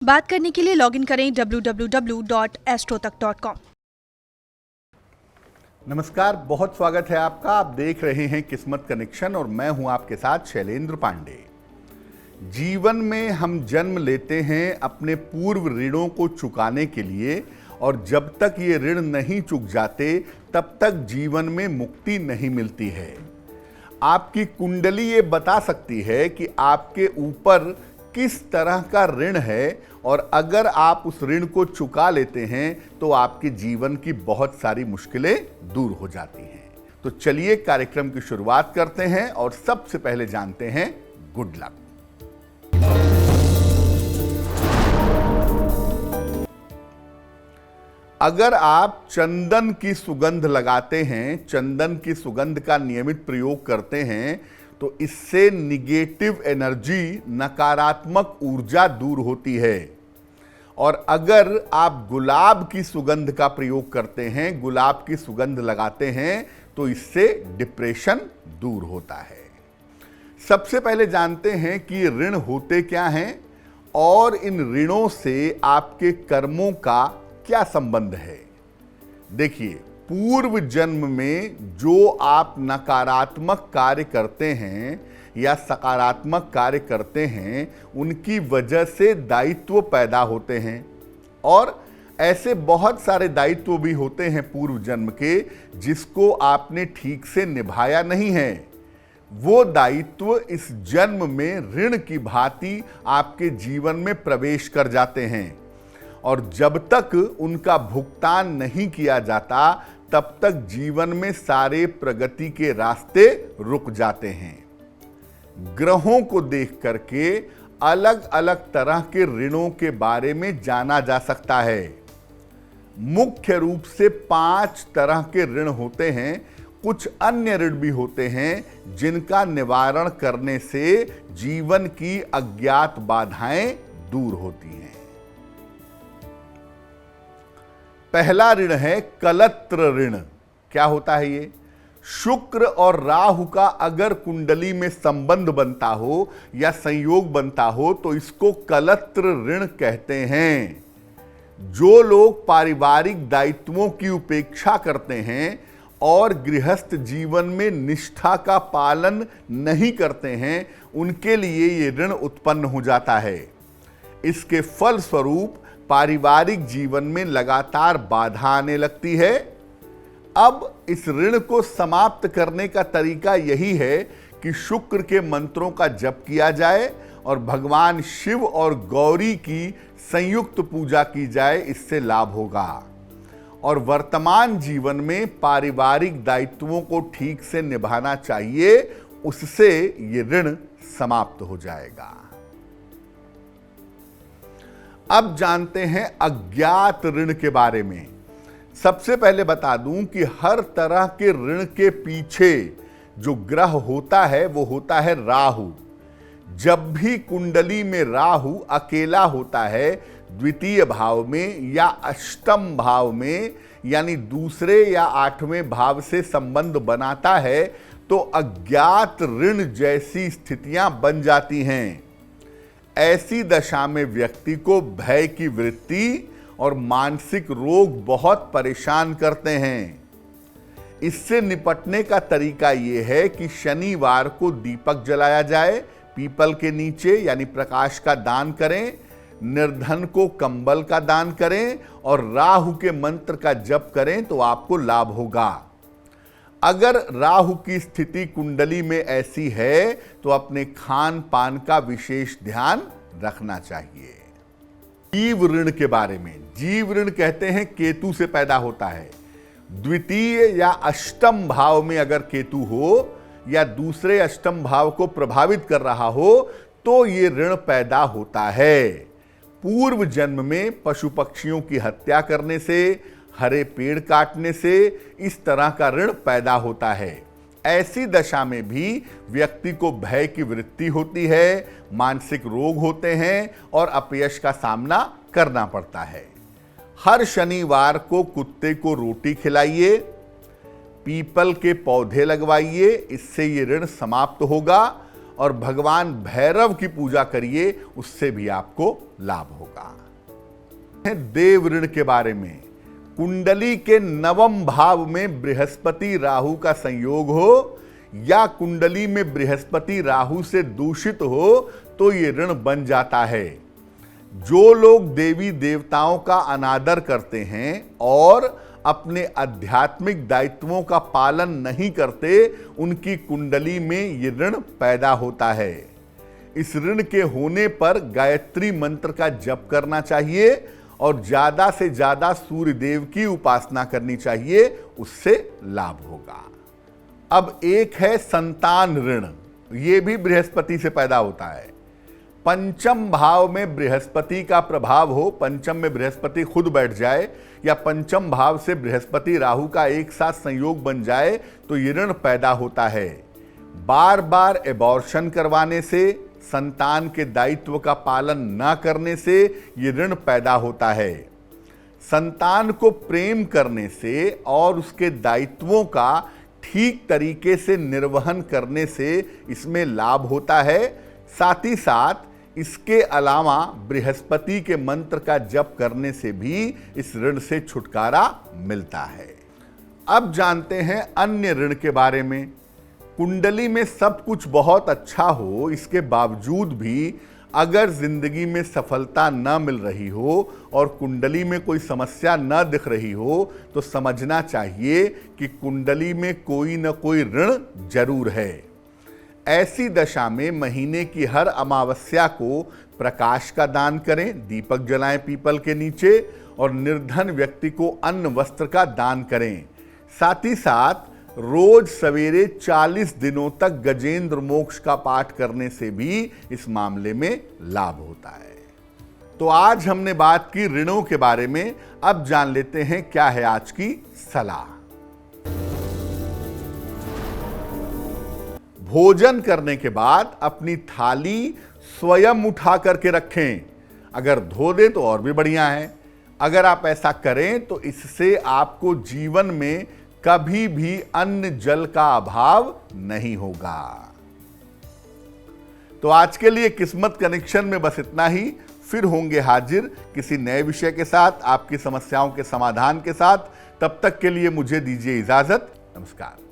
बात करने के लिए लॉगिन करें www.astrotak.com। नमस्कार, बहुत स्वागत है आपका। आप देख रहे हैं किस्मत कनेक्शन और मैं हूं आपके साथ शैलेंद्र पांडे। जीवन में हम जन्म लेते हैं अपने पूर्व ऋणों को चुकाने के लिए, और जब तक ये ऋण नहीं चुक जाते तब तक जीवन में मुक्ति नहीं मिलती है। आपकी कुंडली ये बता सकती है कि आपके ऊपर किस तरह का ऋण है, और अगर आप उस ऋण को चुका लेते हैं तो आपके जीवन की बहुत सारी मुश्किलें दूर हो जाती हैं। तो चलिए कार्यक्रम की शुरुआत करते हैं और सबसे पहले जानते हैं गुड लक। अगर आप चंदन की सुगंध लगाते हैं, चंदन की सुगंध का नियमित प्रयोग करते हैं, तो इससे निगेटिव एनर्जी, नकारात्मक ऊर्जा दूर होती है। और अगर आप गुलाब की सुगंध का प्रयोग करते हैं, गुलाब की सुगंध लगाते हैं, तो इससे डिप्रेशन दूर होता है। सबसे पहले जानते हैं कि ऋण होते क्या हैं और इन ऋणों से आपके कर्मों का क्या संबंध है। देखिए, पूर्व जन्म में जो आप नकारात्मक कार्य करते हैं या सकारात्मक कार्य करते हैं, उनकी वजह से दायित्व पैदा होते हैं, और ऐसे बहुत सारे दायित्व भी होते हैं पूर्व जन्म के जिसको आपने ठीक से निभाया नहीं है। वो दायित्व इस जन्म में ऋण की भांति आपके जीवन में प्रवेश कर जाते हैं, और जब तक उनका भुगतान नहीं किया जाता तब तक जीवन में सारे प्रगति के रास्ते रुक जाते हैं। ग्रहों को देख करके अलग अलग तरह के ऋणों के बारे में जाना जा सकता है। मुख्य रूप से 5 तरह के ऋण होते हैं। कुछ अन्य ऋण भी होते हैं जिनका निवारण करने से जीवन की अज्ञात बाधाएं दूर होती हैं। पहला ऋण है कलत्र ऋण। क्या होता है ये? शुक्र और राहु का अगर कुंडली में संबंध बनता हो या संयोग बनता हो तो इसको कलत्र ऋण कहते हैं। जो लोग पारिवारिक दायित्वों की उपेक्षा करते हैं और गृहस्थ जीवन में निष्ठा का पालन नहीं करते हैं, उनके लिए ये ऋण उत्पन्न हो जाता है। इसके फलस्वरूप पारिवारिक जीवन में लगातार बाधा आने लगती है। अब इस ऋण को समाप्त करने का तरीका यही है कि शुक्र के मंत्रों का जप किया जाए और भगवान शिव और गौरी की संयुक्त पूजा की जाए। इससे लाभ होगा, और वर्तमान जीवन में पारिवारिक दायित्वों को ठीक से निभाना चाहिए, उससे ये ऋण समाप्त हो जाएगा। अब जानते हैं अज्ञात ऋण के बारे में। सबसे पहले बता दूं कि हर तरह के ऋण के पीछे जो ग्रह होता है वो होता है राहु। जब भी कुंडली में राहु अकेला होता है द्वितीय भाव में या अष्टम भाव में, यानी दूसरे या 8वें भाव से संबंध बनाता है, तो अज्ञात ऋण जैसी स्थितियां बन जाती हैं। ऐसी दशा में व्यक्ति को भय की वृत्ति और मानसिक रोग बहुत परेशान करते हैं। इससे निपटने का तरीका यह है कि शनिवार को दीपक जलाया जाए, पीपल के नीचे, यानी प्रकाश का दान करें, निर्धन को कंबल का दान करें और राहु के मंत्र का जप करें तो आपको लाभ होगा। अगर राहु की स्थिति कुंडली में ऐसी है तो अपने खान पान का विशेष ध्यान रखना चाहिए। जीव ऋण के बारे में। जीव ऋण कहते हैं केतु से पैदा होता है। द्वितीय या अष्टम भाव में अगर केतु हो या दूसरे अष्टम भाव को प्रभावित कर रहा हो तो ये ऋण पैदा होता है। पूर्व जन्म में पशु पक्षियों की हत्या करने से, हरे पेड़ काटने से इस तरह का ऋण पैदा होता है। ऐसी दशा में भी व्यक्ति को भय की वृत्ति होती है, मानसिक रोग होते हैं और अपयश का सामना करना पड़ता है। हर शनिवार को कुत्ते को रोटी खिलाइए, पीपल के पौधे लगवाइए, इससे ये ऋण समाप्त होगा और भगवान भैरव की पूजा करिए, उससे भी आपको लाभ होगा। देव ऋण के बारे में, कुंडली के नवम भाव में बृहस्पति राहु का संयोग हो या कुंडली में बृहस्पति राहु से दूषित हो तो ये ऋण बन जाता है। जो लोग देवी देवताओं का अनादर करते हैं और अपने आध्यात्मिक दायित्वों का पालन नहीं करते, उनकी कुंडली में ये ऋण पैदा होता है। इस ऋण के होने पर गायत्री मंत्र का जप करना चाहिए और ज्यादा से ज्यादा सूर्य देव की उपासना करनी चाहिए, उससे लाभ होगा। अब एक है संतान ऋण, यह भी बृहस्पति से पैदा होता है। पंचम भाव में बृहस्पति का प्रभाव हो, पंचम में बृहस्पति खुद बैठ जाए या पंचम भाव से बृहस्पति राहु का एक साथ संयोग बन जाए तो ये ऋण पैदा होता है। बार बार एबॉर्शन करवाने से, संतान के दायित्व का पालन न करने से ये ऋण पैदा होता है। संतान को प्रेम करने से और उसके दायित्वों का ठीक तरीके से निर्वहन करने से इसमें लाभ होता है। साथ ही साथ इसके अलावा बृहस्पति के मंत्र का जप करने से भी इस ऋण से छुटकारा मिलता है। अब जानते हैं अन्य ऋण के बारे में। कुंडली में सब कुछ बहुत अच्छा हो, इसके बावजूद भी अगर जिंदगी में सफलता न मिल रही हो और कुंडली में कोई समस्या न दिख रही हो तो समझना चाहिए कि कुंडली में कोई न कोई ऋण जरूर है। ऐसी दशा में महीने की हर अमावस्या को प्रकाश का दान करें, दीपक जलाएं पीपल के नीचे और निर्धन व्यक्ति को अन्न वस्त्र का दान करें। साथ ही साथ रोज सवेरे 40 दिनों तक गजेंद्र मोक्ष का पाठ करने से भी इस मामले में लाभ होता है। तो आज हमने बात की ऋणों के बारे में, अब जान लेते हैं क्या है आज की सलाह। भोजन करने के बाद अपनी थाली स्वयं उठा करके रखें। अगर धो दे तो और भी बढ़िया है। अगर आप ऐसा करें तो इससे आपको जीवन में कभी भी अन्न जल का अभाव नहीं होगा। तो आज के लिए किस्मत कनेक्शन में बस इतना ही। फिर होंगे हाजिर किसी नए विषय के साथ, आपकी समस्याओं के समाधान के साथ। तब तक के लिए मुझे दीजिए इजाजत। नमस्कार।